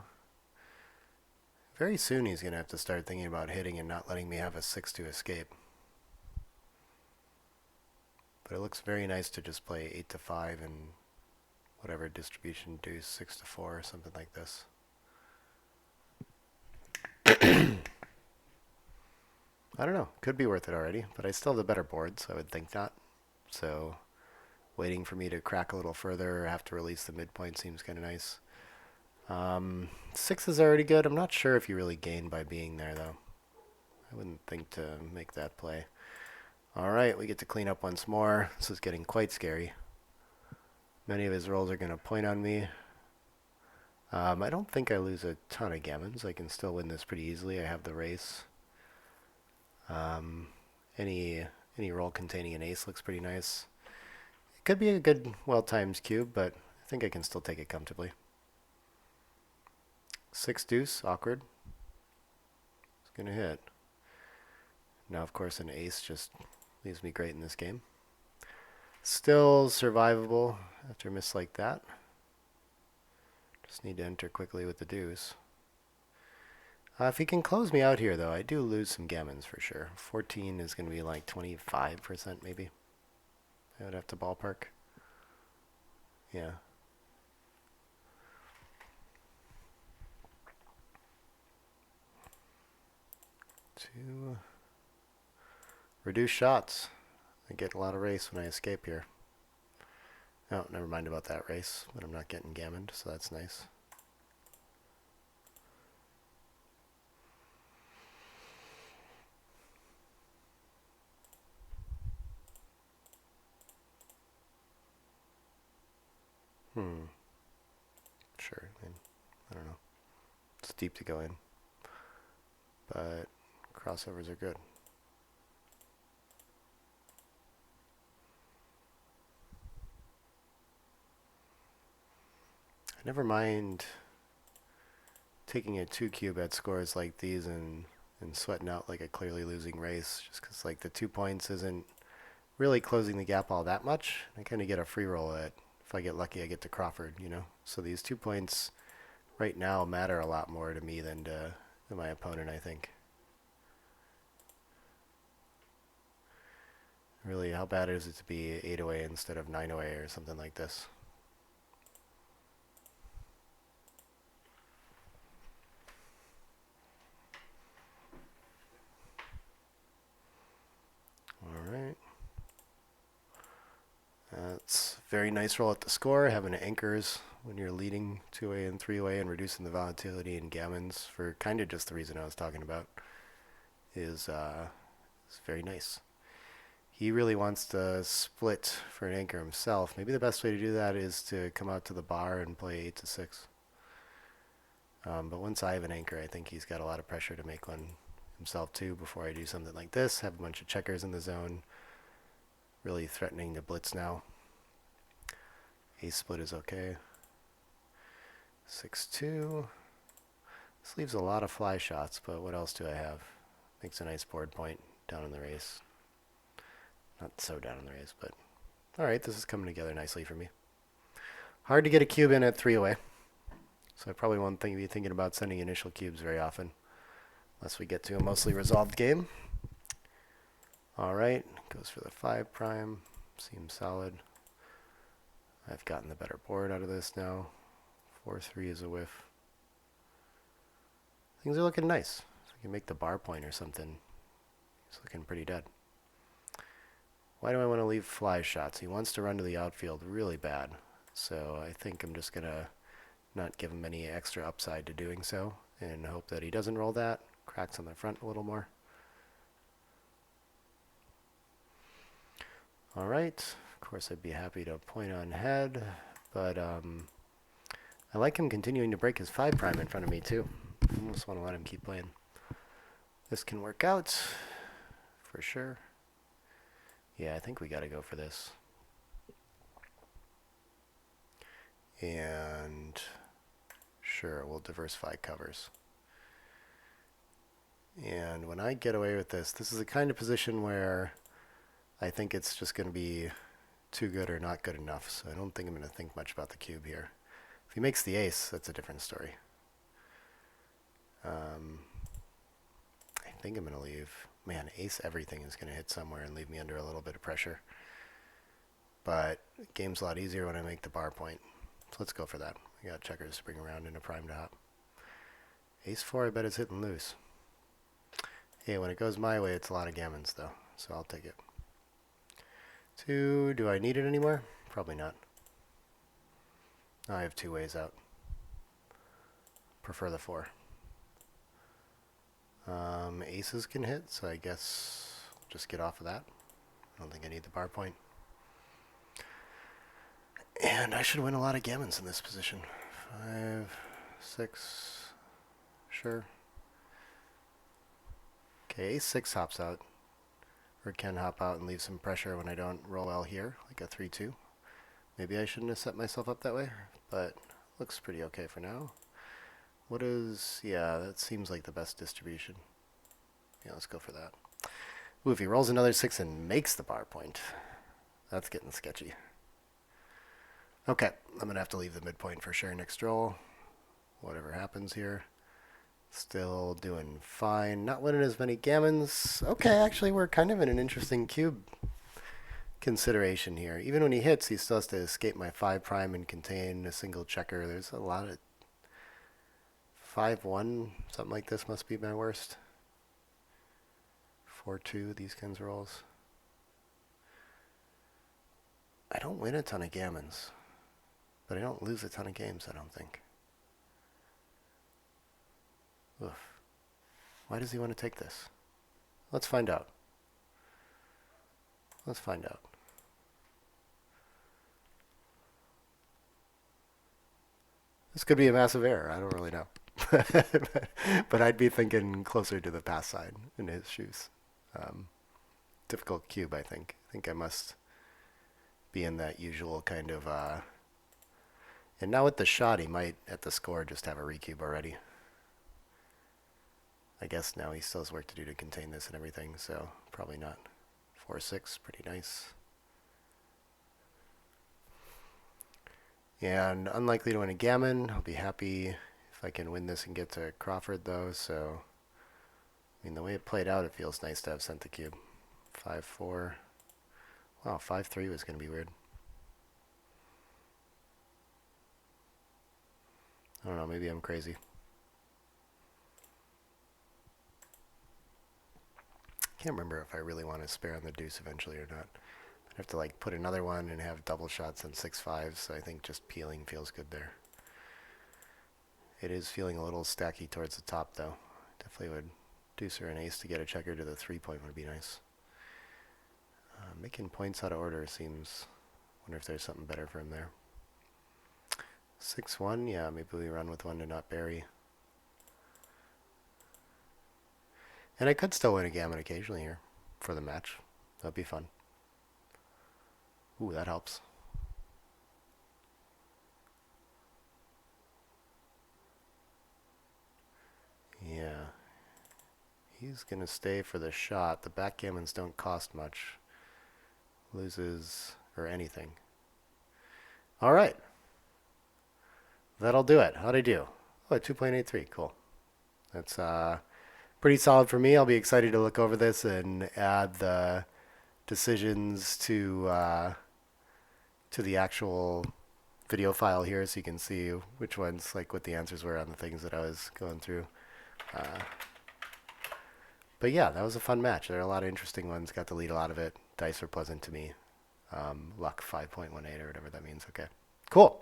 Very soon he's going to have to start thinking about hitting and not letting me have a 6 to escape. But it looks very nice to just play 8-5 and whatever distribution, do 6-4 or something like this. I don't know. Could be worth it already, but I still have the better board, so I would think not. So waiting for me to crack a little further or have to release the midpoint seems kind of nice. 6 is already good. I'm not sure if you really gain by being there, though. I wouldn't think to make that play. All right, we get to clean up once more. This is getting quite scary. Many of his rolls are going to point on me. I don't think I lose a ton of gammons. I can still win this pretty easily. I have the race. Any roll containing an ace looks pretty nice. It could be a good, well-timed cube, but I think I can still take it comfortably. 6 deuce, awkward. It's going to hit. Now, of course, an ace just leaves me great in this game. Still survivable after a miss like that. Just need to enter quickly with the deuce. If he can close me out here, though, I do lose some gammons for sure. 14 is going to be like 25% maybe. I would have to ballpark. Yeah. to reduce shots. I get a lot of race when I escape here. Oh, never mind about that race, but I'm not getting gammoned, so that's nice. Sure, I don't know. It's deep to go in, but crossovers are good. I never mind taking a 2-cube at scores like these and sweating out like a clearly losing race, just because like the 2 points isn't really closing the gap all that much. I kind of get a free roll at, if I get lucky, I get to Crawford, you know? So these 2 points right now matter a lot more to me than to my opponent, I think. Really, how bad is it to be 8 away instead of 9 away or something like this? All right. That's a very nice roll at the score, having anchors when you're leading 2-way and 3-way and reducing the volatility in gammons for kind of just the reason I was talking about is very nice. He really wants to split for an anchor himself. Maybe the best way to do that is to come out to the bar and play 8 to 6. But once I have an anchor, I think he's got a lot of pressure to make one himself too before I do something like this. Have a bunch of checkers in the zone. Really threatening to blitz now. Ace split is okay. 6-2. This leaves a lot of fly shots, but what else do I have? Makes a nice board point down in the race. Not so down in the race, but alright, this is coming together nicely for me. Hard to get a cube in at 3 away. So I probably won't be thinking about sending initial cubes very often. Unless we get to a mostly resolved game. Alright, goes for the 5 prime. Seems solid. I've gotten the better board out of this now. 4-3 is a whiff. Things are looking nice. If I can make the bar point or something. It's looking pretty dead. Why do I want to leave fly shots? He wants to run to the outfield really bad. So I think I'm just going to not give him any extra upside to doing so and hope that he doesn't roll that. Cracks on the front a little more. All right. Of course, I'd be happy to point on head, but I like him continuing to break his 5 prime in front of me too. I almost want to let him keep playing. This can work out for sure. Yeah, I think we got to go for this. And sure, we'll diversify covers. And when I get away with this, this is the kind of position where I think it's just going to be too good or not good enough. So I don't think I'm going to think much about the cube here. If he makes the ace, that's a different story. I think I'm going to leave. Man, ace everything is going to hit somewhere and leave me under a little bit of pressure. But the game's a lot easier when I make the bar point. So let's go for that. I got checkers to bring around and a prime to hop. Ace 4 I bet is hitting loose. Yeah, when it goes my way, it's a lot of gammons though. So I'll take it. 2, do I need it anymore? Probably not. I have 2 ways out. Prefer the 4. Aces can hit, so I guess just get off of that. I don't think I need the bar point. And I should win a lot of gammons in this position. 5, 6, sure. Okay, ace 6 hops out. Or can hop out and leave some pressure when I don't roll L here, like a 3-2. Maybe I shouldn't have set myself up that way, but looks pretty okay for now. What is, yeah, that seems like the best distribution. Yeah, let's go for that. Ooh, if he rolls another 6 and makes the bar point, that's getting sketchy. Okay, I'm going to have to leave the midpoint for sure next roll. Whatever happens here. Still doing fine. Not winning as many gammons. Okay, actually we're kind of in an interesting cube consideration here. Even when he hits, he still has to escape my 5 prime and contain a single checker. There's a lot of 5-1, something like this must be my worst. 4-2, these kinds of rolls. I don't win a ton of gammons, but I don't lose a ton of games, I don't think. Oof. Why does he want to take this? Let's find out. Let's find out. This could be a massive error. I don't really know. But I'd be thinking closer to the pass side in his shoes. Difficult cube, I think. I think I must be in that usual kind of... and now with the shot, he might, at the score, just have a recube already. I guess now he still has work to do to contain this and everything, so probably not. 4-6, pretty nice. And unlikely to win a gammon. I'll be happy if I can win this and get to Crawford, though. So, I mean, the way it played out, it feels nice to have sent the cube. 5-4. Wow, 5-3 was going to be weird. I don't know, maybe I'm crazy. Can't remember if I really want to spare on the deuce eventually or not. I have to like put another one and have double shots on 6-5, so I think just peeling feels good there. It is feeling a little stacky towards the top, though. Definitely would deuce or an ace to get a checker to the 3-point would be nice. Making points out of order seems... wonder if there's something better for him there. 6-1, yeah, maybe we run with one to not bury. And I could still win a gammon occasionally here for the match. That'd be fun. Ooh, that helps. Yeah. He's going to stay for the shot. The backgammons don't cost much. Loses or anything. All right. That'll do it. How'd I do? Oh, 2.83. Cool. That's pretty solid for me. I'll be excited to look over this and add the decisions to the actual video file here so you can see which ones, like what the answers were on the things that I was going through. But yeah, that was a fun match. There are a lot of interesting ones. Got to lead a lot of it. Dice were pleasant to me. Luck 5.18 or whatever that means. Okay, cool.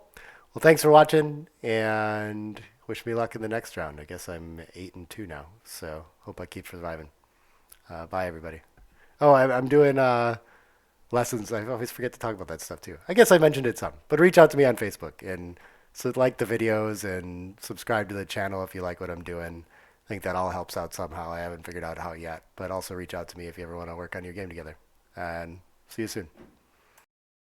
Well, thanks for watching, and wish me luck in the next round. I guess I'm 8-2 now, so hope I keep surviving. Bye, everybody. Oh, I'm doing lessons. I always forget to talk about that stuff too. I guess I mentioned it some, but reach out to me on Facebook and so like the videos and subscribe to the channel if you like what I'm doing. I think that all helps out somehow. I haven't figured out how yet, but also reach out to me if you ever want to work on your game together. And see you soon.